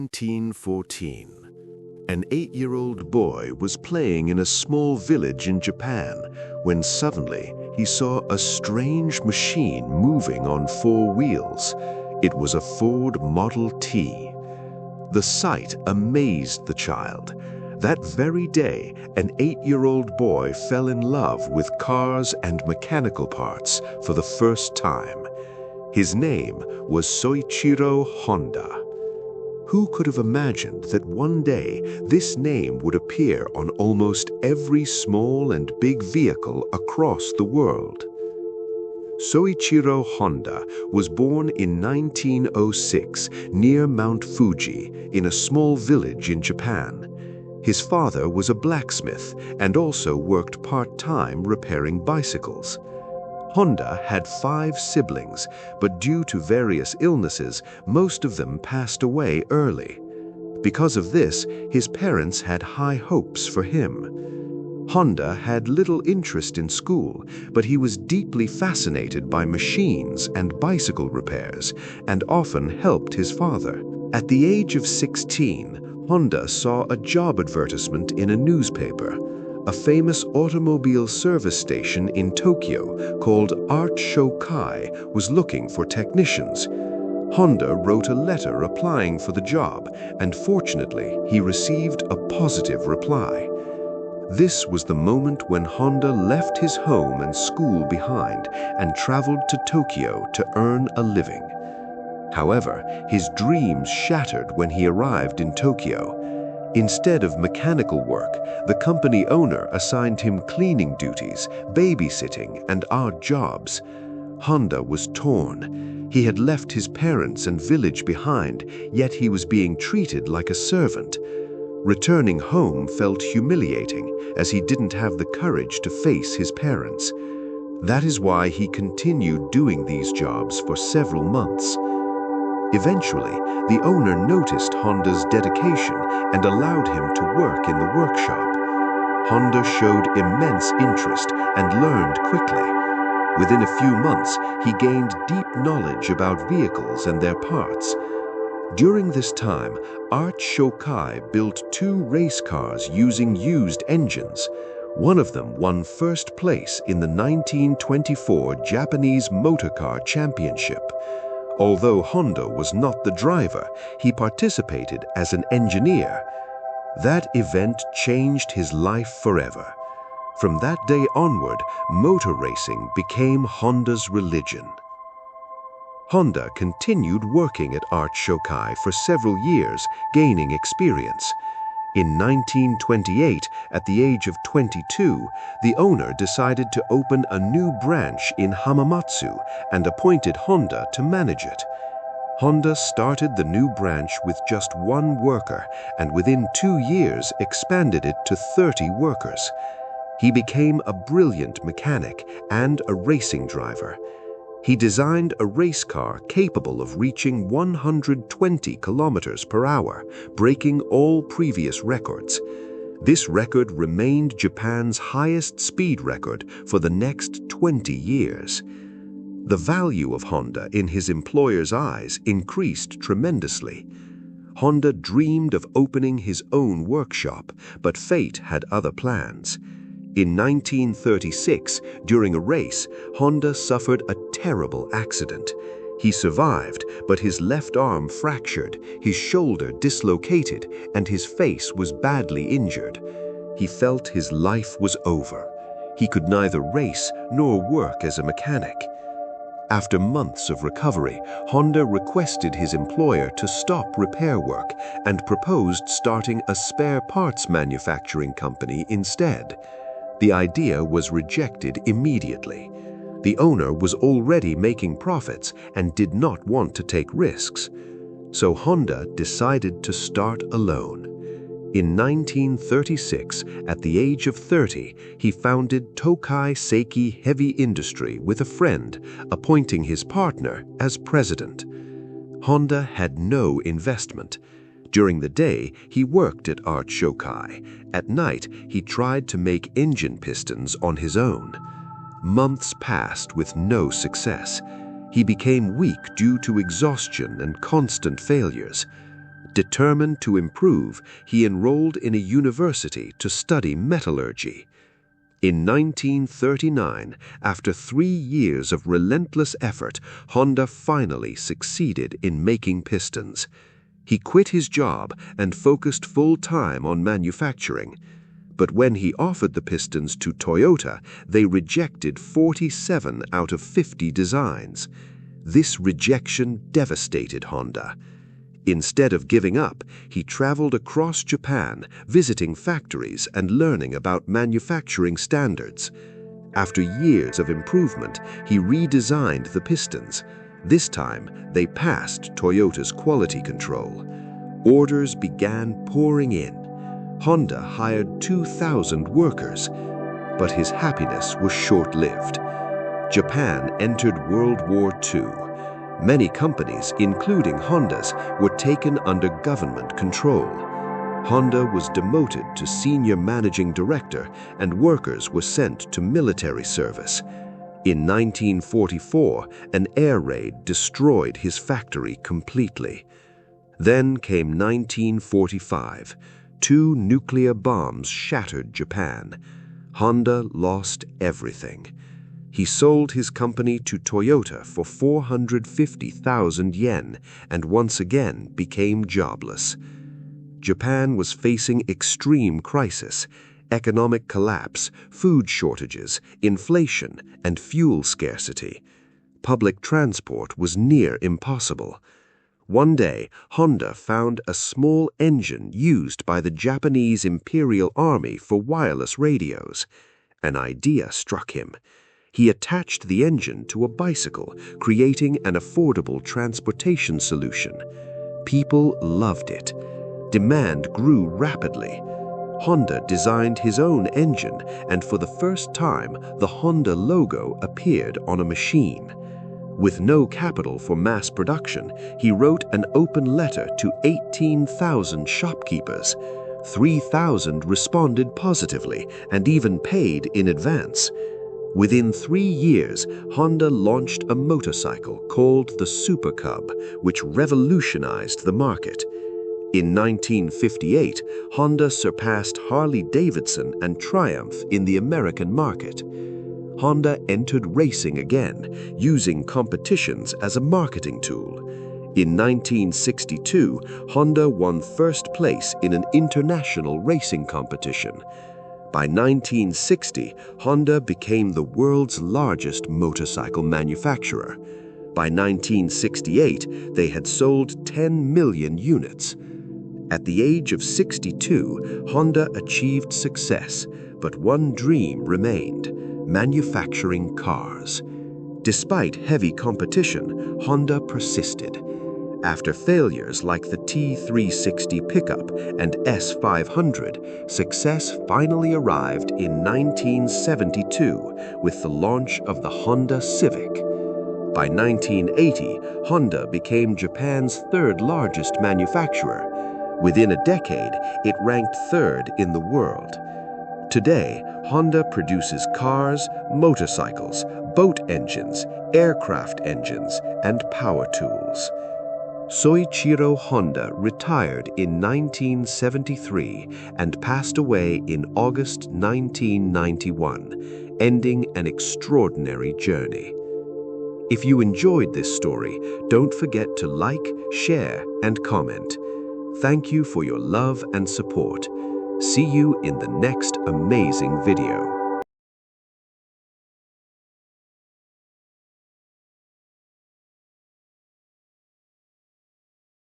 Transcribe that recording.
1914. An 8-year-old boy was playing in a small village in Japan when suddenly he saw a strange machine moving on 4 wheels. It was a Ford Model T. The sight amazed the child. That very day, an 8-year-old boy fell in love with cars and mechanical parts for the first time. His name was Soichiro Honda. Who could have imagined that one day this name would appear on almost every small and big vehicle across the world? Soichiro Honda was born in 1906 near Mount Fuji in a small village in Japan. His father was a blacksmith and also worked part-time repairing bicycles. Honda had 5 siblings, but due to various illnesses, most of them passed away early. Because of this, his parents had high hopes for him. Honda had little interest in school, but he was deeply fascinated by machines and bicycle repairs, and often helped his father. At the age of 16, Honda saw a job advertisement in a newspaper. A famous automobile service station in Tokyo called Art Shokai was looking for technicians. Honda wrote a letter applying for the job, and fortunately, he received a positive reply. This was the moment when Honda left his home and school behind and traveled to Tokyo to earn a living. However, his dreams shattered when he arrived in Tokyo. Instead of mechanical work, the company owner assigned him cleaning duties, babysitting, and odd jobs. Honda was torn. He had left his parents and village behind, yet he was being treated like a servant. Returning home felt humiliating, as he didn't have the courage to face his parents. That is why he continued doing these jobs for several months. Eventually, the owner noticed Honda's dedication and allowed him to work in the workshop. Honda showed immense interest and learned quickly. Within a few months, he gained deep knowledge about vehicles and their parts. During this time, Art Shokai built 2 race cars using used engines. One of them won first place in the 1924 Japanese Motor Car Championship. Although Honda was not the driver, he participated as an engineer. That event changed his life forever. From that day onward, motor racing became Honda's religion. Honda continued working at Art Shokai for several years, gaining experience. In 1928, at the age of 22, the owner decided to open a new branch in Hamamatsu and appointed Honda to manage it. Honda started the new branch with just 1 worker and within 2 years expanded it to 30 workers. He became a brilliant mechanic and a racing driver. He designed a race car capable of reaching 120 kilometers per hour, breaking all previous records. This record remained Japan's highest speed record for the next 20 years. The value of Honda in his employer's eyes increased tremendously. Honda dreamed of opening his own workshop, but fate had other plans. In 1936, during a race, Honda suffered a terrible accident. He survived, but his left arm fractured, his shoulder dislocated, and his face was badly injured. He felt his life was over. He could neither race nor work as a mechanic. After months of recovery, Honda requested his employer to stop repair work and proposed starting a spare parts manufacturing company instead. The idea was rejected immediately. The owner was already making profits and did not want to take risks. So Honda decided to start alone. In 1936, at the age of 30, he founded Tokai Seiki Heavy Industry with a friend, appointing his partner as president. Honda had no investment. During the day, he worked at Art Shokai. At night, he tried to make engine pistons on his own. Months passed with no success. He became weak due to exhaustion and constant failures. Determined to improve, he enrolled in a university to study metallurgy. In 1939, after 3 years of relentless effort, Honda finally succeeded in making pistons. He quit his job and focused full-time on manufacturing. But when he offered the pistons to Toyota, they rejected 47 out of 50 designs. This rejection devastated Honda. Instead of giving up, he traveled across Japan, visiting factories and learning about manufacturing standards. After years of improvement, he redesigned the pistons. This time, they passed Toyota's quality control. Orders began pouring in. Honda hired 2,000 workers, but his happiness was short-lived. Japan entered World War II. Many companies, including Honda's, were taken under government control. Honda was demoted to senior managing director, and workers were sent to military service. In 1944, an air raid destroyed his factory completely. Then came 1945. 2 nuclear bombs shattered Japan. Honda lost everything. He sold his company to Toyota for 450,000 yen and once again became jobless. Japan was facing extreme crisis, economic collapse, food shortages, inflation, and fuel scarcity. Public transport was near impossible. One day, Honda found a small engine used by the Japanese Imperial Army for wireless radios. An idea struck him. He attached the engine to a bicycle, creating an affordable transportation solution. People loved it. Demand grew rapidly. Honda designed his own engine, and for the first time, the Honda logo appeared on a machine. With no capital for mass production, he wrote an open letter to 18,000 shopkeepers. 3,000 responded positively and even paid in advance. Within 3 years, Honda launched a motorcycle called the Super Cub, which revolutionized the market. In 1958, Honda surpassed Harley-Davidson and Triumph in the American market. Honda entered racing again, using competitions as a marketing tool. In 1962, Honda won first place in an international racing competition. By 1960, Honda became the world's largest motorcycle manufacturer. By 1968, they had sold 10 million units. At the age of 62, Honda achieved success, but one dream remained: manufacturing cars. Despite heavy competition, Honda persisted. After failures like the T360 pickup and S500, success finally arrived in 1972 with the launch of the Honda Civic. By 1980, Honda became Japan's third largest manufacturer. Within a decade, it ranked third in the world. Today, Honda produces cars, motorcycles, boat engines, aircraft engines, and power tools. Soichiro Honda retired in 1973 and passed away in August 1991, ending an extraordinary journey. If you enjoyed this story, don't forget to like, share, and comment. Thank you for your love and support. See you in the next amazing video.